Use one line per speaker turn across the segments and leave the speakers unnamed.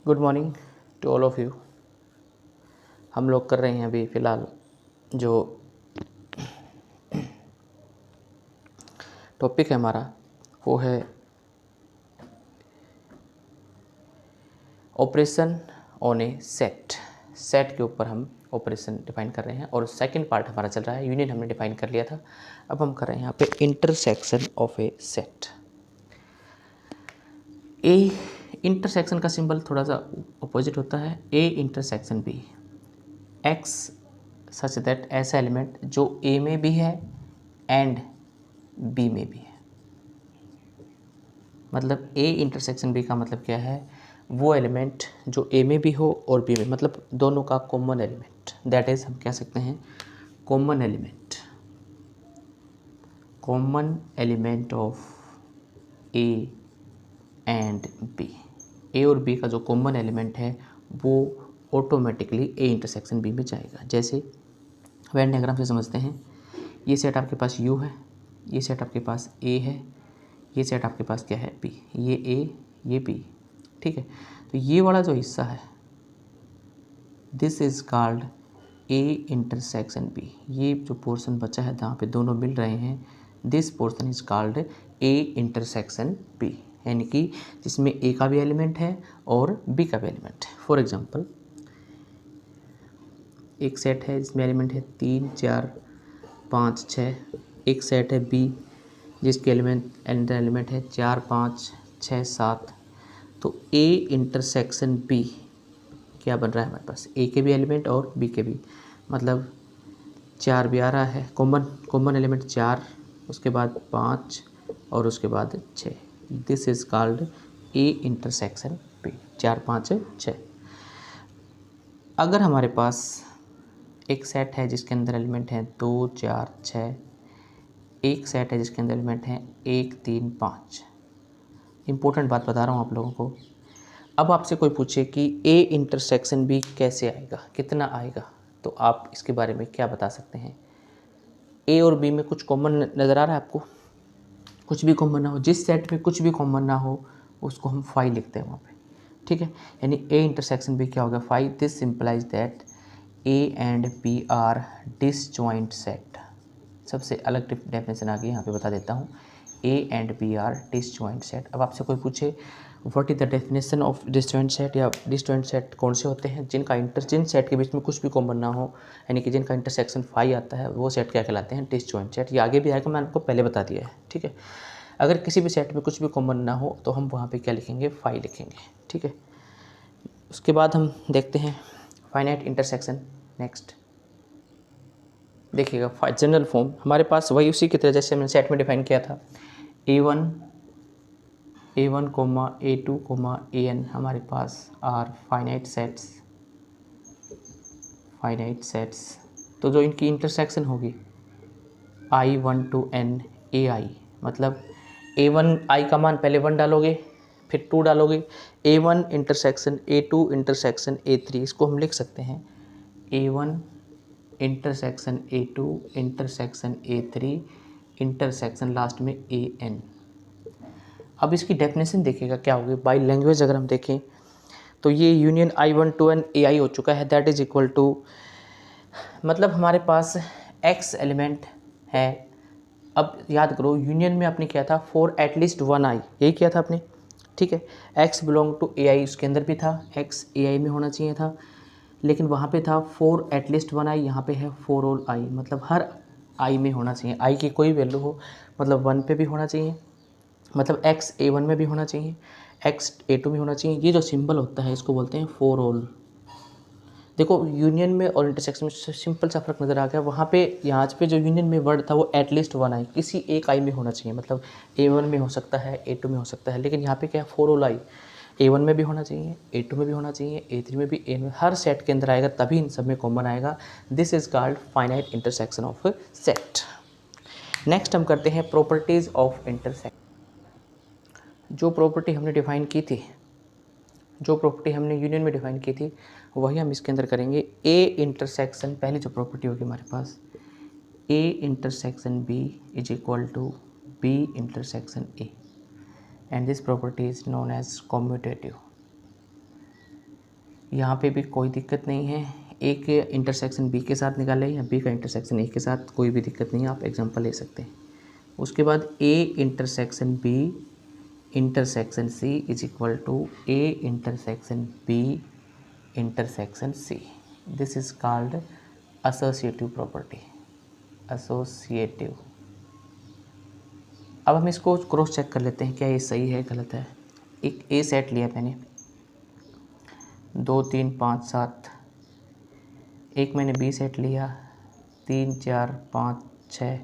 Good morning to all of you. हम लोग कर रहे हैं अभी फ़िलहाल जो टॉपिक है हमारा वो है operation on A set. Set के ऊपर हम ऑपरेशन डिफाइन कर रहे हैं और सेकंड पार्ट हमारा चल रहा है। यूनियन हमने डिफाइन कर लिया था, अब हम कर रहे हैं यहाँ पे intersection of a set. A intersection का सिंबल थोड़ा सा अपोजिट होता है, A intersection B. X such that ऐसा एलिमेंट जो ए में भी है एंड बी में भी है। मतलब ए इंटरसेक्शन बी का मतलब क्या है, वो एलिमेंट जो ए में भी हो और बी में, मतलब दोनों का कॉमन एलिमेंट, दैट इज हम कह सकते हैं common element of A and B. A और बी का जो कॉमन एलिमेंट है वो ऑटोमेटिकली ए इंटरसेक्शन बी में जाएगा। जैसे वेन डायग्राम से समझते हैं, ये सेट आपके पास यू है, ये सेट आपके पास ए है, ये सेट आपके पास क्या है बी, ये ए ये बी, ठीक है। तो ये वाला जो हिस्सा है this is called A intersection B. ये जो पोर्शन बचा है जहाँ पे दोनों मिल रहे हैं, this portion is called A intersection B, यानी कि जिसमें ए का भी एलिमेंट है और बी का भी एलिमेंट है। फॉर एग्जांपल एक सेट है जिसमें एलिमेंट है 3 4 5 6, एक सेट है बी जिसके एलिमेंट है 4 5 6 7। तो ए इंटरसेक्शन बी क्या बन रहा है हमारे पास, ए के भी एलिमेंट और बी के भी, मतलब 4 भी आ रहा है, कॉमन एलिमेंट 4, उसके बाद 5 और उसके बाद 6। This is called A intersection B, 4 5 6। अगर हमारे पास एक सेट है जिसके अंदर एलिमेंट हैं 2 4 6, एक सेट है जिसके अंदर एलिमेंट हैं 1 3 5। इंपॉर्टेंट बात बता रहा हूँ आप लोगों को। अब आपसे कोई पूछे कि ए इंटरसेक्शन बी कैसे आएगा, कितना आएगा, तो आप इसके बारे में क्या बता सकते हैं। ए और बी में कुछ कॉमन नज़र आ रहा है आपको, कुछ भी कॉमन ना हो, जिस सेट में कुछ भी कॉमन ना हो उसको हम फाई लिखते हैं वहाँ पे, ठीक है। यानी ए इंटरसेक्शन बी क्या होगा, phi. This simplifies that A and B are disjoint set. सबसे अलग डेफिनेशन आ गई, यहाँ पे बता देता हूँ, A and B are disjoint set. अब आपसे कोई पूछे what is the definition of disjoint set, या डिसजॉइंट सेट कौन से होते हैं, जिन सेट के बीच में कुछ भी कॉमन ना हो, यानी कि जिनका इंटरसेक्शन फाई आता है, वो सेट क्या कहलाते हैं, डिसजॉइंट सेट। ये आगे भी आएगा, मैंने आपको पहले बता दिया है, ठीक है। अगर किसी भी सेट में कुछ भी कॉमन ना हो तो हम वहाँ पे क्या लिखेंगे, फाई लिखेंगे, ठीक है। उसके बाद हम देखते हैं फाइनाइट इंटरसेक्शन। नेक्स्ट देखिएगा, जनरल फॉर्म हमारे पास वही उसी की तरह जैसे मैंने सेट में डिफाइन किया था, A1 coma A2 coma AN हमारे पास आर फाइनाइट सेट्स। तो जो इनकी इंटरसेक्शन होगी I1 to N AI, मतलब A1 I का मान पहले 1 डालोगे फिर 2 डालोगे, A1 intersection A2 intersection A3, इसको हम लिख सकते हैं A1 intersection A2 intersection A3 intersection last में AN। अब इसकी डेफिनेशन देखिएगा क्या होगी, बाय लैंग्वेज अगर हम देखें तो ये union I1 to N AI हो चुका है, दैट इज इक्वल टू, मतलब हमारे पास X एलिमेंट है। अब याद करो यूनियन में आपने किया था फॉर एटलीस्ट 1 आई, यही किया था आपने, ठीक है। X बिलोंग टू AI, उसके अंदर भी था X AI में होना चाहिए था, लेकिन वहाँ पे था फॉर एटलीस्ट 1 आई, यहाँ पे है फॉर ऑल आई, मतलब हर आई में होना चाहिए, आई की कोई वैल्यू हो, मतलब 1 पे भी होना चाहिए, मतलब X A1 में भी होना चाहिए, X A2 में होना चाहिए। ये जो सिंबल होता है इसको बोलते हैं फॉर ऑल। देखो यूनियन में और इंटरसेक्शन में सिंपल सा फर्क नज़र आ गया। वहाँ पे यहाँ पे जो यूनियन में वर्ड था वो एटलीस्ट 1 आई, किसी एक आई में होना चाहिए, मतलब A1 में हो सकता है A2 में हो सकता है, लेकिन यहाँ पे क्या है फॉर ऑल आई, A1 में भी होना चाहिए A2 में भी होना चाहिए A3 में भी, A में हर सेट के अंदर आएगा, तभी इन सब में कॉमन आएगा। This is called finite intersection of set. Next हम करते हैं प्रॉपर्टीज़ ऑफ इंटरसेक्शन। जो प्रॉपर्टी हमने डिफाइन की थी, जो प्रॉपर्टी हमने यूनियन में डिफाइन की थी, वही हम इसके अंदर करेंगे। ए इंटरसेक्शन, पहली जो प्रॉपर्टी होगी हमारे पास, A intersection B is equal to B intersection A, and this property is known as commutative. यहाँ पे भी कोई दिक्कत नहीं है। ए के इंटरसेक्शन बी के साथ निकालें या बी का इंटरसेक्शन ए के साथ, कोई भी दिक्कत नहीं है, आप एग्जांपल ले सकते हैं। उसके बाद A intersection B intersection C is equal to A intersection B intersection C. This is called associative property, associative. अब हम इसको क्रॉस चेक कर लेते हैं क्या ये सही है गलत है। एक ए सेट लिया मैंने 2 3 5 7, एक मैंने बी सेट लिया 3 4 5 6,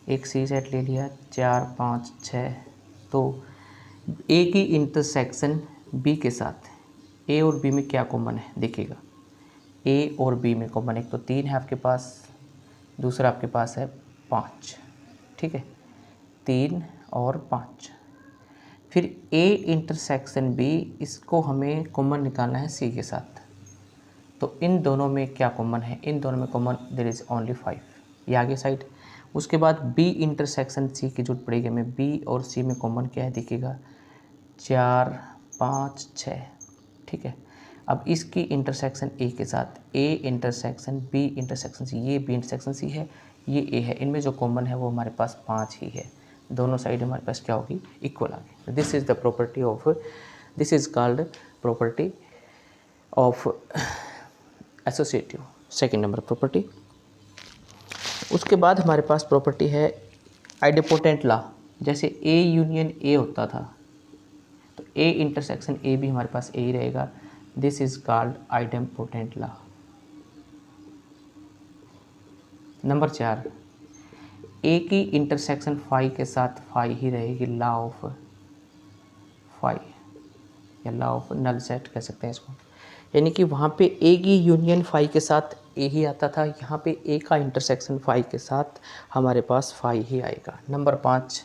एक सी सेट ले लिया 4 5 6। तो ए की इंटरसेक्शन बी के साथ ए और बी में क्या कॉमन है देखिएगा। ए और बी में कॉमन एक तो 3 है आपके पास, दूसरा आपके पास है 5, ठीक है, 3 और 5। फिर ए इंटरसेक्शन बी, इसको हमें कॉमन निकालना है सी के साथ। तो इन दोनों में क्या कॉमन है, इन दोनों में कॉमन देयर इज़ ओनली 5, ये आगे साइड। उसके बाद बी इंटरसेक्शन सी की जरूरत पड़ेगी हमें। बी और सी में कॉमन क्या है देखिएगा, 4 5 6, ठीक है। अब इसकी इंटरसेक्शन ए के साथ, A intersection B intersection C, ये बी इंटरसेक्शन सी है, ये ए है, इनमें जो कॉमन है वो हमारे पास 5 ही है। दोनों साइड हमारे पास क्या होगी, इक्वल आ गई। This is the property of, this is called property of associative, second number property. उसके बाद हमारे पास प्रॉपर्टी है आइडेम्पोटेंट लॉ। जैसे ए यूनियन ए होता था, तो ए इंटरसेक्शन ए भी हमारे पास ए ही रहेगा। This is called idempotent law. Number 4, ए की इंटरसेक्शन फाई के साथ फाई ही रहेगी, लॉ ऑफ फाई या लॉ ऑफ नल सेट कह सकते हैं इसको। यानी कि वहाँ पे ए की यूनियन फाई के साथ ए ही आता था, यहाँ पे ए का इंटरसेक्शन फाई के साथ हमारे पास फाई ही आएगा। नंबर 5,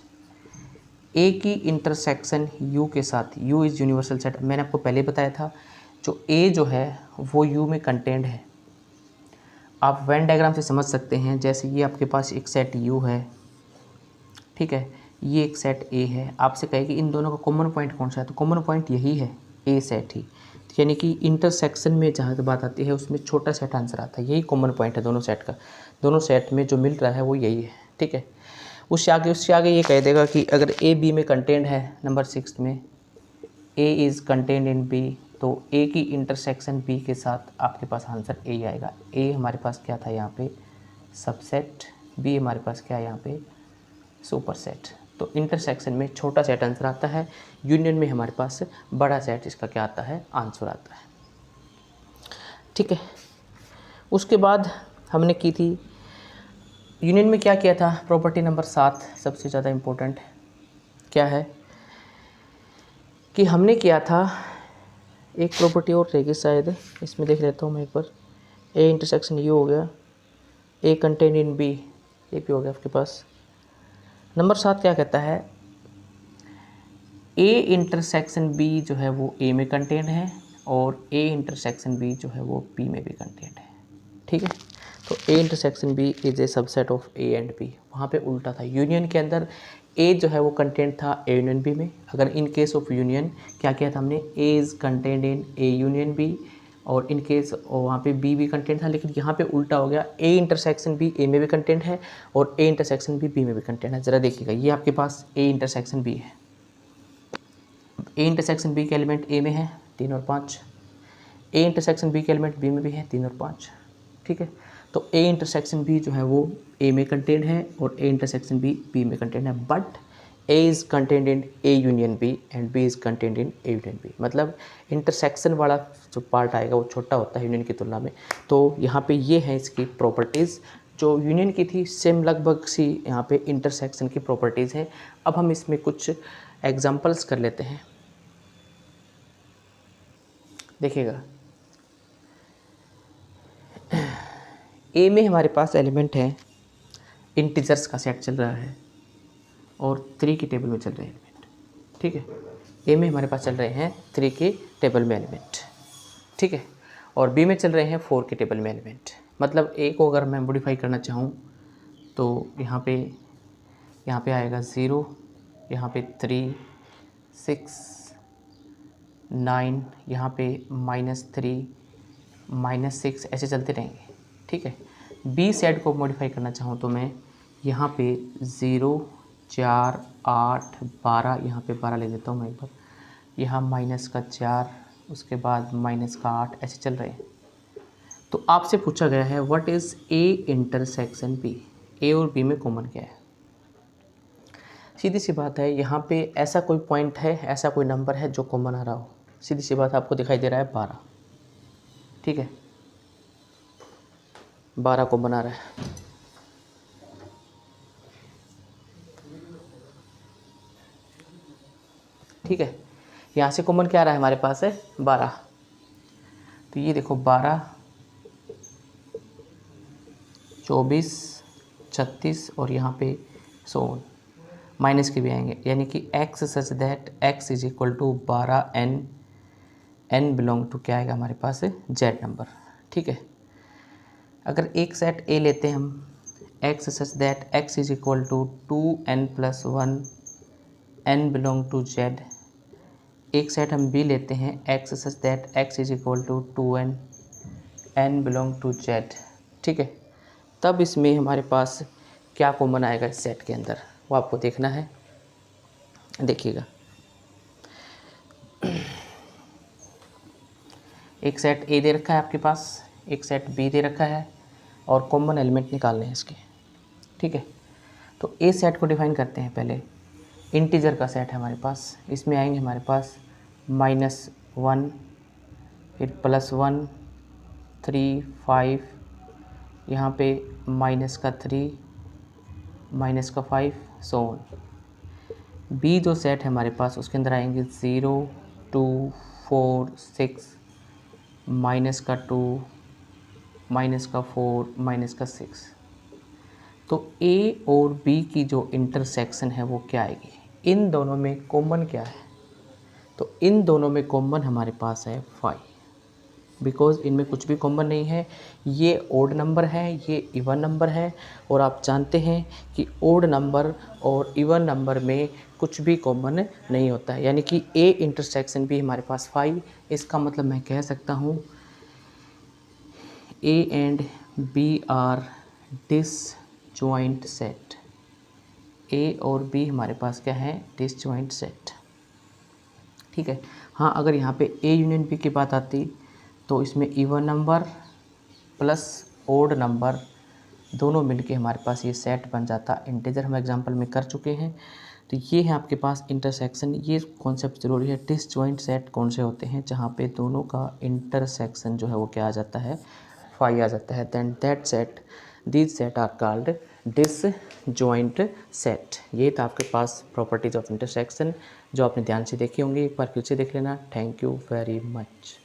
ए की इंटरसेक्शन यू के साथ, यू इज़ यूनिवर्सल सेट। मैंने आपको पहले बताया था जो ए जो है वो यू में कंटेंट है। आप वेन डायग्राम से समझ सकते हैं। जैसे ये आपके पास एक सेट यू है, ठीक है, ये एक सेट ए है। आपसे कहे कि इन दोनों का कॉमन पॉइंट कौन सा है, तो कॉमन पॉइंट यही है, ए सेट ही। यानी कि इंटरसेक्शन में जहाँ तक बात आती है उसमें छोटा सेट आंसर आता है, यही कॉमन पॉइंट है दोनों सेट का। दोनों सेट में जो मिल रहा है वो यही है, ठीक है। उससे आगे ये कह देगा कि अगर ए बी में कंटेंट है, नंबर 6 में A is content in B, तो ए की इंटरसेक्शन बी के साथ आपके पास आंसर ए ही आएगा। ए हमारे पास क्या था यहाँ पे, सबसेट, बी हमारे पास क्या है यहाँ पे, सुपरसेट। तो इंटरसेक्शन में छोटा सेट आंसर आता है, यूनियन में हमारे पास बड़ा सेट इसका क्या आता है, आंसर आता है, ठीक है। उसके बाद हमने की थी यूनियन में क्या किया था, प्रॉपर्टी नंबर 7 सबसे ज़्यादा इम्पोर्टेंट क्या है कि हमने किया था, एक प्रॉपर्टी और रहेगी शायद, इसमें देख लेता हूँ मैं एक बार। ए इंटरसेक्शन यू हो गया, ए कंटेंट इन बी, ये भी हो गया आपके पास। नंबर 7 क्या कहता है, ए इंटरसेक्शन बी जो है वो ए में कंटेंट है और ए इंटरसेक्शन बी जो है वो बी में भी कंटेंट है, ठीक है। तो A intersection B is a subset of A and B. वहाँ पे उल्टा था, यूनियन के अंदर ए जो है वो कंटेंट था ए यूनियन बी में। अगर इन केस ऑफ यूनियन क्या किया था हमने, A is content in A union B, और इन केस वहाँ पे बी भी कंटेंट था। लेकिन यहाँ पे उल्टा हो गया, ए इंटरसेक्शन बी ए में भी कंटेंट है और ए इंटरसेक्शन बी बी में भी कंटेंट है। ज़रा देखिएगा, ये आपके पास ए इंटरसेक्शन बी है, ए इंटरसेक्शन बी के एलिमेंट ए में है 3 और 5, ए इंटरसेक्शन बी के एलिमेंट बी में भी है 3 और 5, ठीक है। तो ए इंटरसेक्शन बी जो है वो ए में कंटेंट है और ए इंटरसेक्शन बी बी में कंटेंट है, but A is content in A union B and B is content in A union B. मतलब इंटरसेक्शन वाला जो पार्ट आएगा वो छोटा होता है यूनियन की तुलना में। तो यहाँ पे ये है इसकी प्रॉपर्टीज़, जो यूनियन की थी सेम लगभग सी यहाँ पे इंटरसेक्शन की प्रॉपर्टीज़ है। अब हम इसमें कुछ एग्जांपल्स कर लेते हैं, देखिएगा। ए में हमारे पास एलिमेंट है, इंटीजर्स का सेट चल रहा है और 3 की टेबल में चल रहे हैं एलिमेंट, ठीक है। ए में हमारे पास चल रहे हैं 3 के टेबल में एलिमेंट, ठीक है, और बी में चल रहे हैं 4 के टेबल में एलिमेंट। मतलब ए को अगर मैं मॉडिफाई करना चाहूँ तो यहाँ पे आएगा 0, यहाँ पे 3 6 9, यहाँ पे -3, -6 ऐसे चलते रहेंगे। ठीक है। बी सेट को मॉडिफाई करना चाहूँ तो मैं यहाँ पे 0, 4, 8, 12, यहाँ पे 12 ले देता हूँ मैं एक बार, यहाँ -4, उसके बाद -8 ऐसे चल रहे हैं। तो आपसे पूछा गया है what is A intersection B, A और बी में कॉमन क्या है। सीधी सी बात है, यहाँ पे ऐसा कोई पॉइंट है, ऐसा कोई नंबर है जो कॉमन आ रहा हो। सीधी सी बात आपको दिखाई दे रहा है 12, ठीक है, 12 कॉमन आ रहा है। ठीक है, यहाँ से कॉमन क्या आ रहा है हमारे पास है 12। तो ये देखो 12, 24, 36 और यहाँ पे 16 माइनस के भी आएंगे, यानी कि x such that x is equal to 12 n belong to क्या आएगा हमारे पास है z नंबर। ठीक है, अगर एक सेट a लेते हैं हम, x such that x is equal to 2n + 1 n belong to z। एक सेट हम b लेते हैं, x such that x is equal to 2n n belong to z। ठीक है, तब इसमें हमारे पास क्या कॉमन आएगा इस सेट के अंदर, वो आपको देखना है। देखिएगा, एक सेट ए दे रखा है आपके पास, एक सेट बी दे रखा है और कॉमन एलिमेंट निकालने हैं इसके। ठीक है, तो ए सेट को डिफाइन करते हैं पहले। इंटीजर का सेट है हमारे पास, इसमें आएंगे हमारे पास -1, फिर +1, 3, 5, यहाँ पे -3, -5, सो ऑन। बी जो सेट है हमारे पास उसके अंदर आएंगे 0, 2, 4, 6, -2, -4, -6। तो ए और बी की जो इंटरसेक्शन है वो क्या आएगी, इन दोनों में कॉमन क्या है, तो इन दोनों में कॉमन हमारे पास है 5, बिकॉज़ इनमें कुछ भी कॉमन नहीं है। ये ओड नंबर है, ये इवन नंबर है, और आप जानते हैं कि ओड नंबर और इवन नंबर में कुछ भी कॉमन नहीं होता है, यानी कि ए इंटरसेक्शन भी हमारे पास 5। इसका मतलब मैं कह सकता हूँ A and B are disjoint set. A और बी हमारे पास क्या है, डिसजॉइंट सेट। ठीक है, हाँ, अगर यहाँ पे ए यूनियन बी की बात आती तो इसमें even number plus odd number दोनों मिलके हमारे पास ये सेट बन जाता। इंटीजर हम एग्जांपल में कर चुके हैं। तो ये है आपके पास इंटरसेक्शन। ये कॉन्सेप्ट ज़रूरी है। डिसजॉइंट सेट कौन से होते हैं, जहाँ पे दोनों का इंटरसेक्शन जो है वो क्या आ जाता है, 5 आ जाता है। Then that set, these set are called disjoint set. ये था आपके पास प्रॉपर्टीज ऑफ इंटरसेक्शन जो आपने ध्यान से देखी होंगी। एक बार फिर से देख लेना। Thank you very much.